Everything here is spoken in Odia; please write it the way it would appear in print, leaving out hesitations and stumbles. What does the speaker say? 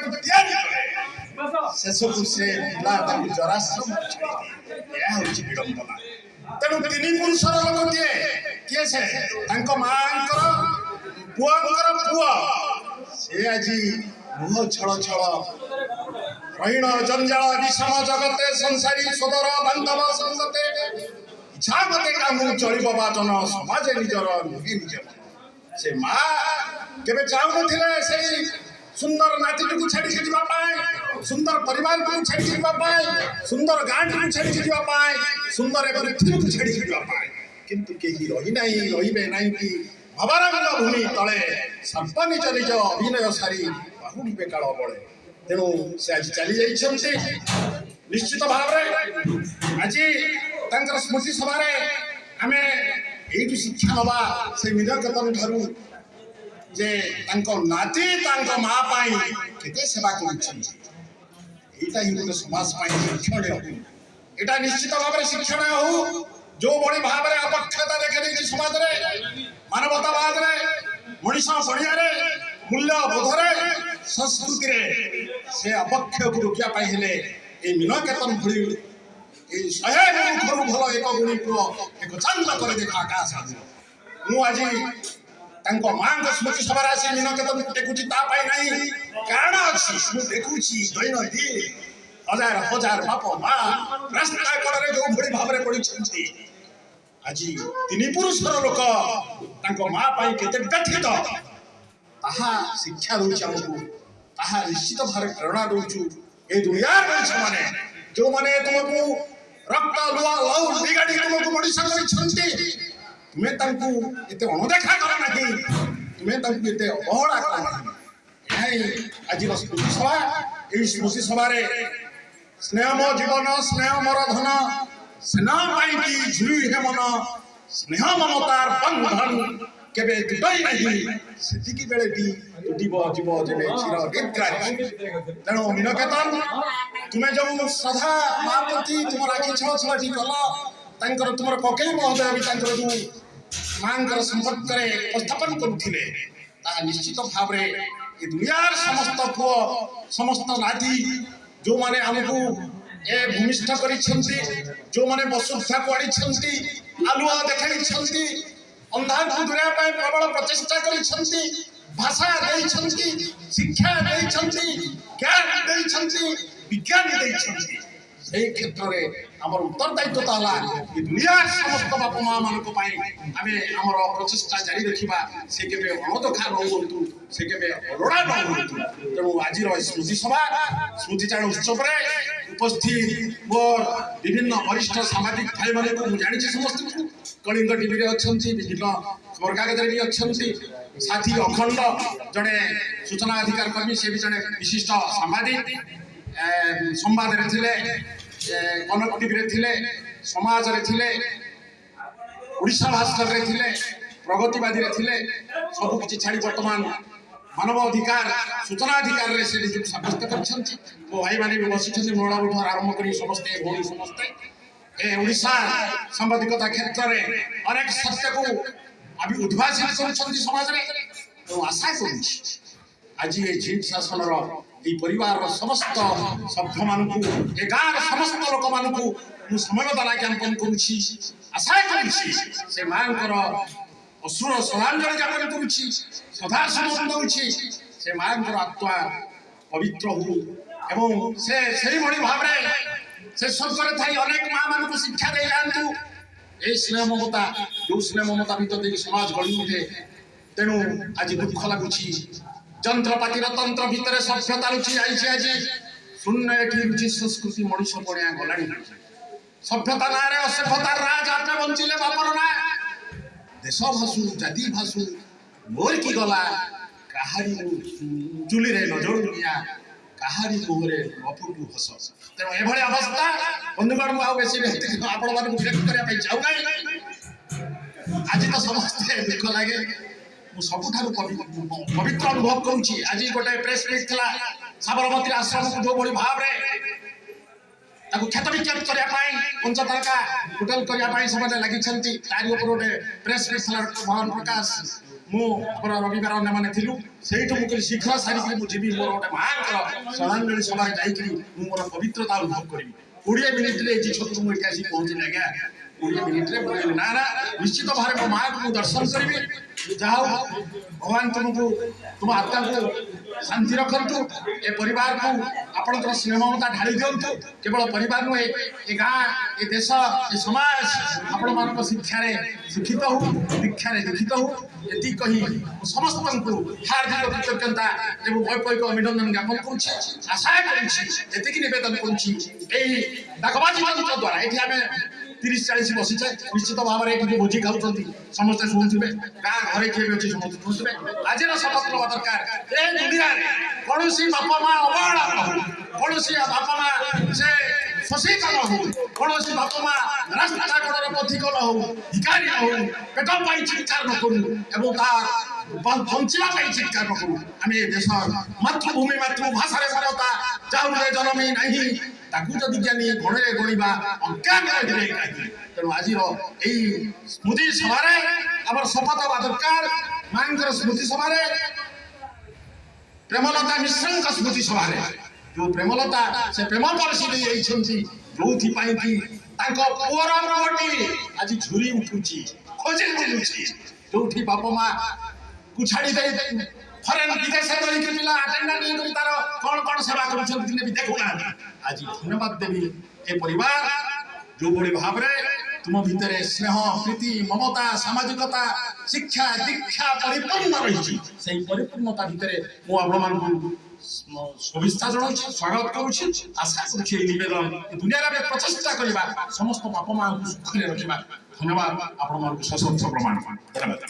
ତାକୁ ତିଆରି କଲେ ଶେଷକୁ ସେ ପିଲା ତାକୁ ଜରାଶ୍ରମ ଛାଡ଼ିଦିଏ। ଏହା ହେଉଛି ବିଡ଼ମ୍ବନା। ତେଣୁ ତିନି ପୁରୁଷର ଲୋକ କିଏ ସେ ତାଙ୍କ ମାଙ୍କର ପୁଅଙ୍କର ପୁଅ ସେ ଆଜି ମୁହ ଛଳ ଛଳ ରଇଣ ଜଞ୍ଜାଳ ବିଷମ ଜଗତେ ସଂସାରୀ ସୋଦର ବାନ୍ଧବ ସଙ୍ଗତେ ଇଚ୍ଛା ମତେ କାମୁ ଚଳିବ ବାଚନ ସମାଜ ନିଜର ନୁହେଁ ନିଜ ମନ। ସେ ମା କେବେ ଚାହୁଁନଥିଲେ ସେଇ ସୁନ୍ଦର ନାତିଟିକୁ ଛାଡ଼ିକି ଯିବା ପାଇଁ, ସୁନ୍ଦର ପରିବାରକୁ ଛାଡ଼ିକି ଯିବା ପାଇଁ, ସୁନ୍ଦର ଗାଁଟିକୁ ଛାଡ଼ିକି ଯିବା ପାଇଁ, ସୁନ୍ଦର ଏକ ପୃଥିବୀକୁ ଛାଡ଼ିକି ଯିବା ପାଇଁ। କିନ୍ତୁ କେହି ରହିବେ ନାହିଁ କି ଭବରଙ୍ଗ ଭୂମି ତଳେ ସର୍ପ ନିଜ ନିଜ ଅଭିନୟ ସାରି ବାହୁଡ଼ିବେ କାଳ ବଳେ। ତେଣୁ ସେ ଆଜି ଚାଲି ଯାଇଛନ୍ତି। ନିଶ୍ଚିତ ଭାବରେ ଆଜି ତାଙ୍କର ସ୍ମୃତି ସଭାରେ ଆମେ ଏଇଠୁ ଶିକ୍ଷା ନେବା ସେ ମିନକେତନ ଠାରୁ ଯେ ତାଙ୍କ ନାତି ତାଙ୍କ ମା ପାଇଁ କେତେ ସେବା କରୁଛି। ଏଇଟା ହିଁ ଗୋଟେ ସମାଜ ପାଇଁ ଶିକ୍ଷଣୀୟ ହଉ। ଏଇଟା ନିଶ୍ଚିତ ଭାବରେ ଶିକ୍ଷଣୀୟ ହଉ। ଯୋଉଭଳି ଭାବରେ ଅପକ୍ଷତା ଦେଖାଦେଇଛି ସମାଜରେ, ମାନବତାବାଦରେ, ମଣିଷ ପଡ଼ିଆରେ, ମୂଲ୍ୟବୋଧରେ, ସଂସ୍କୃତିରେ, ସେ ଅପକ୍ଷକୁ ରୋକିବା ପାଇଁ ହେଲେ ଏଇ ମିନକେତନ ଭଳି ଏଇ 100 ଘରୁ ଭଲ ଏକ ଗୁଣି ପୁଅ ଏକ ଚାନ୍ଦ କରି ଦେଖ ଆକାଶ। ମୁଁ ଆଜି ତାଙ୍କ ମାଙ୍କ ସ୍ମୃତି ସଭାରେ ଆସି ମିନକେତନ ଟେକୁଛି ତା ପାଇଁ ନାହିଁ, କାରଣ ଅଛି। ମୁଁ ଦେଖୁଛି ଦୈନନ୍ଦିନ ହଜାର ହଜାର ବାପ ମା ରାସ୍ତା କଡ଼ରେ ଯୋଉଭଳି ଭାବରେ ପଡ଼ିଛନ୍ତି। ଆଜି ତିନି ପୁରୁଷର ଲୋକ ତାଙ୍କ ମା ପାଇଁ କେତେ ବ୍ୟଥିତ ତାହା ଶିକ୍ଷା ଦଉଛି ଆମକୁ। ତାହା ନିଶ୍ଚିତ ଭାବରେ ପ୍ରେରଣା ଦଉଛୁ। ଏ ଦୁନିଆର ମଣିଷମାନେ ଯୋଉମାନେ ତୁମକୁ ରକ୍ତ ଲହୁ ବିଗାଡ଼ି ତୁମକୁ ମଣିଷ କରିଛନ୍ତି, ତୁମେ ତାଙ୍କୁ ଏତେ ଅଣଦେଖା କର ନାହିଁ, ତୁମେ ତାଙ୍କୁ ଏତେ ଅବହେଳା କର ନାହିଁ। ଏହା ହିଁ ଆଜିର ସ୍ମୃତି ସଭା। ଏହି ସ୍ମୃତି ସଭାରେ ସ୍ନେହ ମୋ ଜୀବନ, ସ୍ନେହ ମୋର ଧନ, ସ୍ନେହ ପାଇକି ଝୁରି ହେ ମନ, ସ୍ନେହ ମମତାର ବନ୍ଧନ କେବେ ତୁଟଇ ନାହିଁ, ସେତିକି ବେଳେ ବି ତୁଟିବ ଯିବ ଯେବେ ଚିର ନିଦ୍ରାରେ। ତେଣୁ ମିନକେତନ ତୁମେ ଯେଉଁ ଶ୍ରଦ୍ଧା ମା ପ୍ରତି ତୁମର ଆଖି ଛଳ ଛଳଟି କଲ, ତାଙ୍କର ତୁମର କକେଇ ମହୋଦୟ ବି ତାଙ୍କର ଯେଉଁ ମାଙ୍କର ସମ୍ପର୍କରେ ଉପସ୍ଥାପନ କରୁଥିଲେ, ତାହା ନିଶ୍ଚିତ ଭାବରେ ଏ ଦୁନିଆର ସମସ୍ତ ପୁଅ ସମସ୍ତ ନାତି ଯେଉଁମାନେ ଆମକୁ ଏ ଭୂମିଷ୍ଠ କରିଛନ୍ତି, ଯେଉଁମାନେ ବସୁଧାକୁ ଆଣିଛନ୍ତି, ଆଲୁଅ ଦେଖାଇଛନ୍ତି, ଅନ୍ଧାରକୁ ଦୂରେଇବା ପାଇଁ ପ୍ରବଳ ପ୍ରଚେଷ୍ଟା କରିଛନ୍ତି, ଭାଷା ଦେଇଛନ୍ତି, ଶିକ୍ଷା ଦେଇଛନ୍ତି, ଜ୍ଞାନ ଦେଇଛନ୍ତି, ବିଜ୍ଞାନ ଦେଇଛନ୍ତି। ସେଇ କ୍ଷେତ୍ରରେ ଆମର ଉତ୍ତରଦାୟିତ୍ୱ ହେଲା ଏ ଦୁନିଆର ସମସ୍ତ ବାପା ମା ମାନଙ୍କ ପାଇଁ ଆମେ ଆମର ପ୍ରଚେଷ୍ଟା ଜାରି ରଖିବା। ସେ କେବେ ଅଣଦେଖା ନ ହୁଅନ୍ତୁ, ସେ କେବେ ଅଲୋଡ଼ା ନ ହୁଅନ୍ତୁ। ତେଣୁ ଆଜିର ସ୍ମୃତି ସଭା ସ୍ମୃତିଚାରଣ ଉତ୍ସବରେ ଉପସ୍ଥିତ ମୋର ବିଭିନ୍ନ ବରିଷ୍ଠ ସାମ୍ବାଦିକ ଭାଇମାନଙ୍କୁ ମୁଁ ଜାଣିଛି ସମସ୍ତଙ୍କୁ। କଳିଙ୍ଗ ଟିଭିରେ ଅଛନ୍ତି, ବିଭିନ୍ନ ଖବରକାଗଜରେ ବି ଅଛନ୍ତି। ସାଥୀ ଅଖଣ୍ଡ ଜଣେ ସୂଚନା ଅଧିକାର କର୍ମୀ, ସେ ବି ଜଣେ ବିଶିଷ୍ଟ ସାମ୍ବାଦିକ। ସମ୍ବାଦରେ ଥିଲେ, କନକ ଟିଭିରେ ଥିଲେ, ସମାଜରେ ଥିଲେ, ଓଡ଼ିଶା ଭାସ୍କରରେ ଥିଲେ, ପ୍ରଗତିବାଦୀରେ ଥିଲେ। ସବୁ କିଛି ଛାଡ଼ି ବର୍ତ୍ତମାନ ମାନବ ଅଧିକାର ସୂଚନା ଅଧିକାରରେ ସେ ନିଜକୁ ସାବ୍ୟସ୍ତ କରିଛନ୍ତି। ମୋ ଭାଇମାନେ ବି ବସିଛନ୍ତି, ମୂଳଠୁ ଆରମ୍ଭ କରି ସମସ୍ତେ ଭଉଣୀ ସମସ୍ତେ ଏ ଓଡ଼ିଶା ସାମ୍ବାଦିକତା କ୍ଷେତ୍ରରେ ଅନେକ ସତ୍ୟକୁ ଉଦ୍ଭାସିତ କରୁଛନ୍ତି ସମାଜରେ। ତେଣୁ ଆଶା କରୁଛି ଆଜି ଏ ଜିନ୍ ଶାସନର এই ପରିବାରର ସମସ୍ତ ସଭ୍ୟମାନଙ୍କୁ, ଏ ଗାଁର ସମସ୍ତ ଲୋକମାନଙ୍କୁ ମୁଁ ସମବେଦନା ଜ୍ଞାପନ କରୁଛି। ଆଶା କରୁଛି ସେ ମାଙ୍କର ଅସୁର ଶ୍ରଦ୍ଧାଞ୍ଜଳି ଜ୍ଞାପନ କରୁଛି, ଶ୍ରଦ୍ଧାସୁମନ ଦେଉଛି। ସେ ମାଙ୍କର ଆତ୍ମା ପବିତ୍ର ହଉ ଏବଂ ସେ ସେଇଭଳି ଭାବରେ ସେ ସ୍ୱର୍ଗରେ ଥାଇ ଅନେକ ମା ମାନଙ୍କୁ ଶିକ୍ଷା ଦେଇ ଯାଆନ୍ତୁ। এই ସ୍ନେହ ମମତା, ଯେଉଁ ସ୍ନେହ ମମତା ଭିତରେ ଦେଇକି ସମାଜ ଗଢ଼ି ଉଠେ। ତେଣୁ ଆଜି ଦୁଃଖ ଲାଗୁଛି, ଯନ୍ତ୍ରପାତିର ତନ୍ତ୍ର ଭିତରେ ସଭ୍ୟତା ଲୁଚି ଯାଇଛି। ଆଜି ଶୂନ୍ୟ ଏଠି ଲୁଚି ସଂସ୍କୃତି, ମଣିଷ ପଣିଆ ଗଲାଣି। ସଭ୍ୟତା ନାଁରେ ଅସଭ୍ୟତାର ରାଜ ଆପେ ବଞ୍ଚିଲେ ବାପର ନା। ଦେଶ ଭାସୁ ଜାତି ଭାସୁ ମୋର କି ଗଲା, କାହାରି ଚୁଲିରେ ନଜର ଦୁନିଆ, କାହାରି ମୁହଁରେ ଅଫୁଟୁ ହସ। ତେଣୁ ଏଭଳି ଅବସ୍ଥା ବନ୍ଧୁଗଣ, ମୁଁ ଆଉ ବେଶୀ ଆପଣମାନଙ୍କୁ ବିରକ୍ତ କରିବା ପାଇଁ ଚାହୁଁନାହିଁ। ଆଜି ତ ସମସ୍ତେ ଦୁଃଖ ଲାଗେ। ମୁଁ ସବୁଠାରୁ ପବିତ୍ର ଅନୁଭବ କରୁଛି। ଆଜି ଗୋଟେ ପ୍ରେସ୍ ମିଟ୍ ଥିଲା, ସାବରମତୀ ଆଶ୍ରମକୁ ଯେଉଁଭଳି ଭାବରେ ତାକୁ କ୍ଷତ ବିକ୍ଷତ କରିବା ପାଇଁ, ପଞ୍ଚତାରକା ହୋଟେଲ କରିବା ପାଇଁ ସେମାନେ ଲାଗିଛନ୍ତି। ତାରି ଉପରେ ଗୋଟେ ପ୍ରେସ୍ ମିଟ୍ ଥିଲା। ମହାନ ପ୍ରକାଶ रविवार अन्य थिलु ସେଇଠୁ ମୁଁ କହିଲି ଶୀଘ୍ର ସାରିକି ମୁଁ ଯିବି ମୋର ଗୋଟେ ମାଙ୍କର ଶ୍ରଦ୍ଧାଞ୍ଜଳି ସଭାରେ ଯାଇକିରି ମୁଁ ମୋର ପବିତ୍ରତା ଅନୁଭବ କରିବି। 20 ମିନିଟ୍ରେ ଏଠି ଛତରୁ ମୁଁ ଏଠି ଆସି ପହଞ୍ଚିଲି ଆଜ୍ଞା। 20 ମିନିଟ୍ରେ ମୁଁ କହିଲି ନା ନା ନିଶ୍ଚିତ ଭାବରେ ମୋ ମାଆକୁ ମୁଁ ଦର୍ଶନ କରିବି। ଯାହା ହଉ ଭଗବାନ ତୁମକୁ ତୁମ ଆତ୍ମାକୁ ଶାନ୍ତି ରଖନ୍ତୁ। ଏ ପରିବାରକୁ ଆପଣଙ୍କର ସ୍ନେହ ମମତା ଢାଳି ଦିଅନ୍ତୁ। କେବଳ ପରିବାର ନୁହେଁ ଏ ଗାଁ ଏ ଦେଶ ଏ ସମାଜ ଆପଣମାନଙ୍କ ଶିକ୍ଷାରେ ଶିକ୍ଷିତ ହଉ ଦୀକ୍ଷାରେ ଦୀକ୍ଷିତ ହଉ ଏତିକି କହି ସମସ୍ତଙ୍କୁ ହାର୍ଦ୍ଦିକ କୃତଜ୍ଞତା ଏବଂ ବୈଷୟିକ ଅଭିନନ୍ଦନ ଜ୍ଞାପନ କରୁଛି। ଆଶା କରୁଛି ଏତିକି ନିବେଦନ କରୁଛି ଏହି ଡାକବାଜି ଯନ୍ତ୍ର ଦ୍ୱାରା ଏଠି ଆମେ 30-40 ବସିଛେ ନିଶ୍ଚିତ ଭାବରେ ଏଠି ଭୋଜି ଖାଉଛନ୍ତି ସମସ୍ତେ ଶୁଣୁଥିବେ ଗାଁ ଘରେ କିଏ ବି ଅଛି ସମସ୍ତେ ଶୁଣୁଥିବେ। ଆଜିର ଶପଥ ନେବା ଦରକାର ଏ ଦୁନିଆରେ କୌଣସି ବାପା ମା ଅବହେଳା ନ ହଉ କୌଣସି ବାପା ମା ସେ ଶୋଷିତ ନ ହଉ କୌଣସି ବାପା ମା ରାସ୍ତା କଡ଼ର ପଥିକ ନ ହଉ ଭିକାରୀ ନ ହଉ ପେଟ ପାଇଁ ଚିତ୍କାର ନ କରୁ ଏବଂ ତା ବଞ୍ଚିବା ପାଇଁ ଚିତ୍କାର ନ କରୁ। ଆମେ ଏ ଦେଶ ମାତୃଭୂମି ମାତୃଭାଷାରେ ମମତା ଯାହୁରେ ଜନମି ନାହିଁ ତାକୁ ଯଦି ଜ୍ଞାନୀ ଗଣରେ ଗଣିବା ଅଜ୍ଞାନ ରହିବେ କାହିଁକି। ତେଣୁ ଆଜିର ଏଇ ସ୍ମୃତି ସଭାରେ ଆମର ଶପଥ ହେବା ଦରକାର ମାଙ୍କର ସ୍ମୃତି ସଭାରେ ପ୍ରେମଲତା ମିଶ୍ରଙ୍କ ସ୍ମୃତି ସଭାରେ ଯୋଉ ପ୍ରେମଲତା ସେ ପ୍ରେମ ପରଶି ଦେଇଛନ୍ତି ଯୋଉଥିପାଇଁ କି ତାଙ୍କ ପୁଅର ପୁଅଟି ଆଜି ଝୁରି ଉଠୁଛି ଖୋଜି ବୁଲୁଛି। ଯୋଉଠି ବାପା ମା କୁ ଛାଡ଼ି ଦେଇ ଫରେନ୍ ବିଦେଶରେ ରହିକି ପିଲା ଆଟେଣ୍ଡାଣ୍ଟ ନେଇକରି ତାର କ'ଣ ସେବା କରୁଛନ୍ତି ଦିନେ ବି ଦେଖୁନାହାନ୍ତି। ଆଜି ଧନ୍ୟବାଦ ଦେବି ଏ ପରିବାର ଯୋଉଭଳି ଭାବରେ ତୁମ ଭିତରେ ସ୍ନେହ ପ୍ରୀତି ମମତା ସାମାଜିକତା ଶିକ୍ଷା ଦୀକ୍ଷା ପରିପୂର୍ଣ୍ଣ ରହିଛି। ସେହି ପରିପୂର୍ଣ୍ଣତା ଭିତରେ ମୁଁ ଆପଣମାନଙ୍କୁ शुभेच्छा जनाऊँ स्वागत करुँची आशा करुँची निवेदन दुनिया में प्रचेषा करवा समस्त बापा माँ सुखी रखा। धन्यवाद आपण सशस्त्र प्रमाण धन्यवाद।